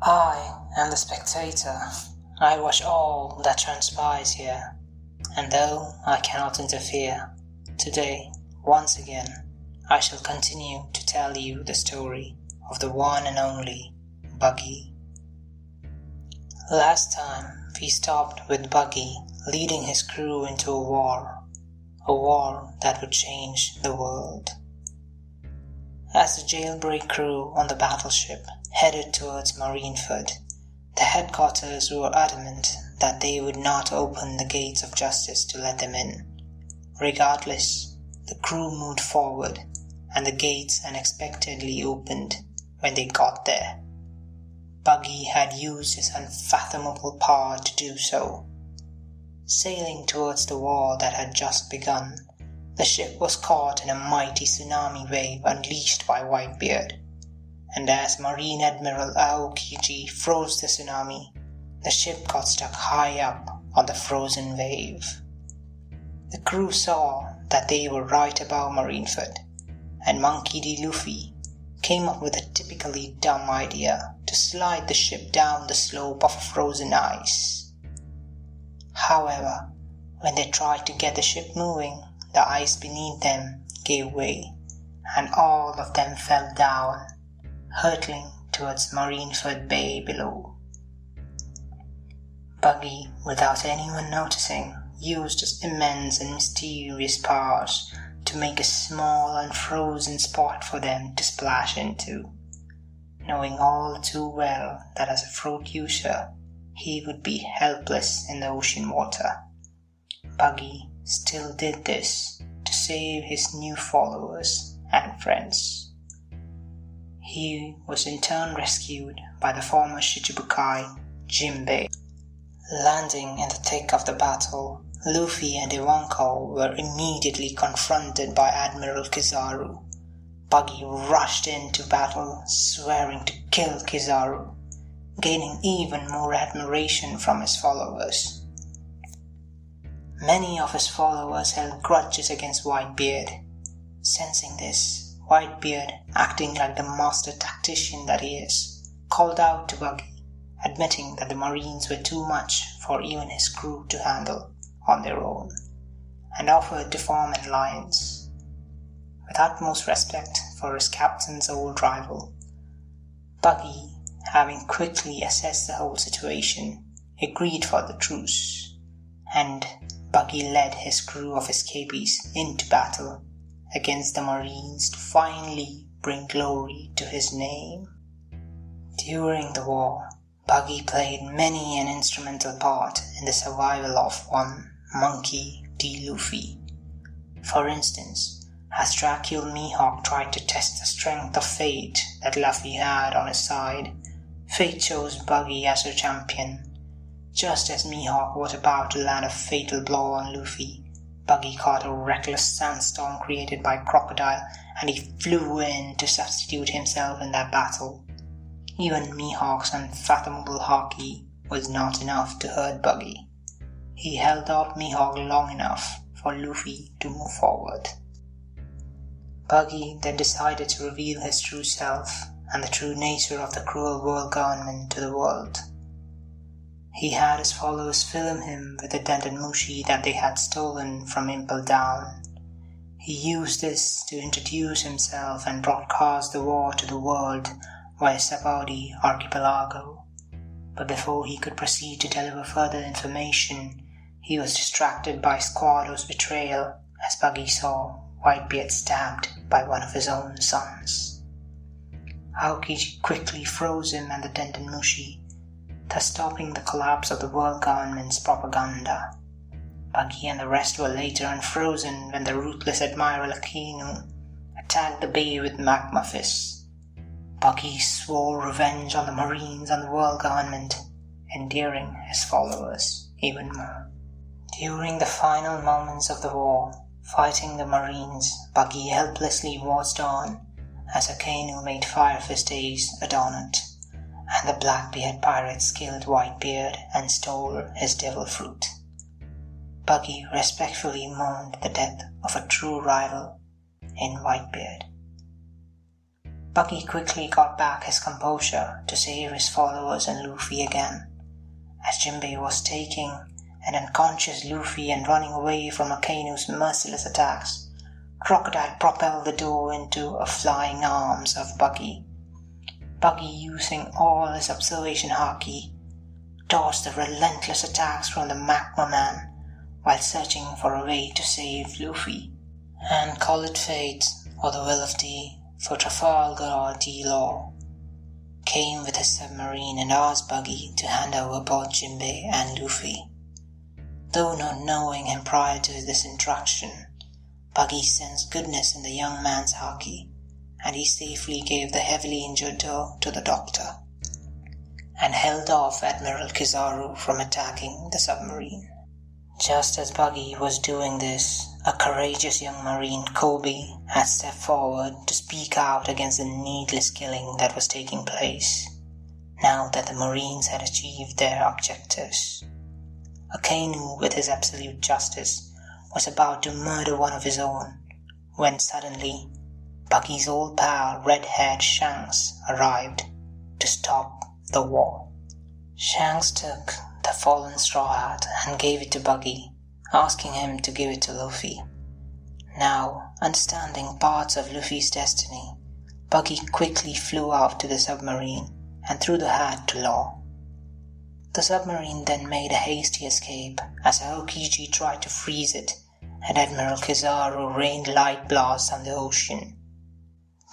I am the Spectator. I watch all that transpires here, and though I cannot interfere, today, once again, I shall continue to tell you the story of the one and only Buggy. Last time, we stopped with Buggy leading his crew into a war that would change the world. As the jailbreak crew on the battleship headed towards Marineford, the headquarters were adamant that they would not open the gates of justice to let them in. Regardless, the crew moved forward, and the gates unexpectedly opened when they got there. Buggy had used his unfathomable power to do so. Sailing towards the war that had just begun, the ship was caught in a mighty tsunami wave unleashed by Whitebeard, and as Marine Admiral Aokiji froze the tsunami, the ship got stuck high up on the frozen wave. The crew saw that they were right above Marineford, and Monkey D. Luffy came up with a typically dumb idea to slide the ship down the slope of frozen ice. However, when they tried to get the ship moving, the ice beneath them gave way, and all of them fell down, hurtling towards Marineford Bay below. Buggy, without anyone noticing, used his immense and mysterious powers to make a small unfrozen spot for them to splash into, knowing all too well that as a fruit user, he would be helpless in the ocean water. Buggy still did this to save his new followers and friends. He was in turn rescued by the former Shichibukai, Jinbei. Landing in the thick of the battle, Luffy and Yonko were immediately confronted by Admiral Kizaru. Buggy rushed into battle, swearing to kill Kizaru, gaining even more admiration from his followers. Many of his followers held grudges against Whitebeard. Sensing this, Whitebeard, acting like the master tactician that he is, called out to Buggy, admitting that the Marines were too much for even his crew to handle on their own, and offered to form an alliance. With utmost respect for his captain's old rival, Buggy, having quickly assessed the whole situation, agreed for the truce, and Buggy led his crew of escapees into battle against the Marines to finally bring glory to his name. During the war, Buggy played many an instrumental part in the survival of one Monkey D. Luffy. For instance, as Dracula Mihawk tried to test the strength of fate that Luffy had on his side, fate chose Buggy as her champion. Just as Mihawk was about to land a fatal blow on Luffy, Buggy caught a reckless sandstorm created by Crocodile, and he flew in to substitute himself in that battle. Even Mihawk's unfathomable haki was not enough to hurt Buggy. He held off Mihawk long enough for Luffy to move forward. Buggy then decided to reveal his true self and the true nature of the cruel world government to the world. He had his followers film him with the dented mushi that they had stolen from Impel Down. He used this to introduce himself and broadcast the war to the world via Sabaudi Archipelago. But before he could proceed to deliver further information, he was distracted by Squado's betrayal as Buggy saw Whitebeard stabbed by one of his own sons. Aokiji quickly froze him and the dented mushi, thus stopping the collapse of the world government's propaganda. Buggy and the rest were later unfrozen when the ruthless Admiral Akinu attacked the bay with magma fists. Buggy swore revenge on the Marines and the world government, endearing his followers even more. During the final moments of the war, fighting the Marines, Buggy helplessly watched on as Akainu made Fire Fist Ace a donut, and the Blackbeard pirates killed Whitebeard and stole his devil fruit. Buggy respectfully mourned the death of a true rival in Whitebeard. Buggy quickly got back his composure to save his followers and Luffy again. As Jinbei was taking an unconscious Luffy and running away from Akainu's merciless attacks, Crocodile propelled the door into a flying arms of Buggy. Buggy, using all his observation haki, dodged the relentless attacks from the Magma Man while searching for a way to save Luffy. And call it fate or the will of D, for Trafalgar D-Law came with his submarine and asked Buggy to hand over both Jinbei and Luffy. Though not knowing him prior to this interaction, Buggy sensed goodness in the young man's haki, and he safely gave the heavily injured toe to the doctor, and held off Admiral Kizaru from attacking the submarine. Just as Buggy was doing this, a courageous young marine, Kobe, had stepped forward to speak out against the needless killing that was taking place, now that the Marines had achieved their objectives. Akainu, with his absolute justice, was about to murder one of his own, when suddenly Buggy's old pal, red-haired Shanks, arrived to stop the war. Shanks took the fallen straw hat and gave it to Buggy, asking him to give it to Luffy. Now, understanding parts of Luffy's destiny, Buggy quickly flew out to the submarine and threw the hat to Law. The submarine then made a hasty escape as Aokiji tried to freeze it, and Admiral Kizaru rained light blasts on the ocean.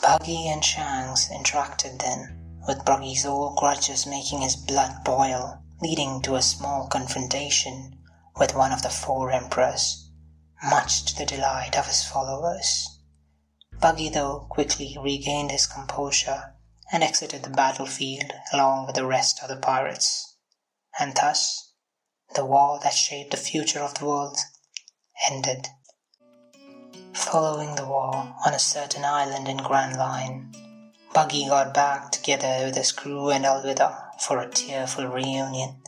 Buggy and Shanks interacted then, with Buggy's old grudges making his blood boil, leading to a small confrontation with one of the four emperors, much to the delight of his followers. Buggy, though, quickly regained his composure and exited the battlefield along with the rest of the pirates, and thus the war that shaped the future of the world ended. Following the war on a certain island in Grand Line, Buggy got back together with his crew and Alvida for a tearful reunion,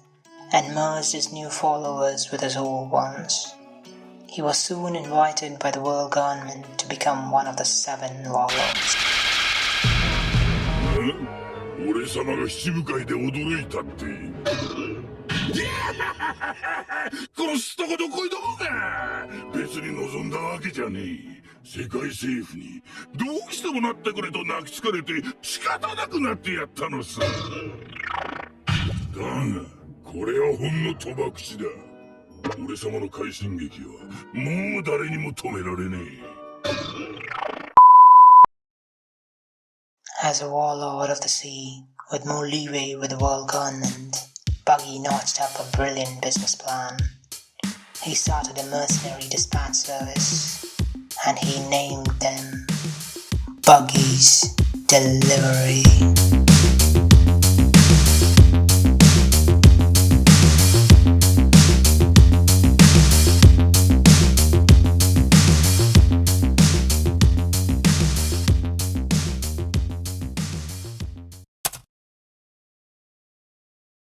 and merged his new followers with his old ones. He was soon invited by the world government to become one of the 7 warlords. 俺様が七部会で驚いたって。このすっとこどこいどもが別に望んだわけじゃねえ。世界政府にどうしてもなってくれと泣きつかれて仕方なくなってやったのさ。だがこれはほんの賭博口だ。俺様の快進撃はもう誰にも止められねえ。As a warlord of the sea, with more leeway with the world government, Buggy notched up a brilliant business plan. He started a mercenary dispatch service, and he named them Buggy's Delivery.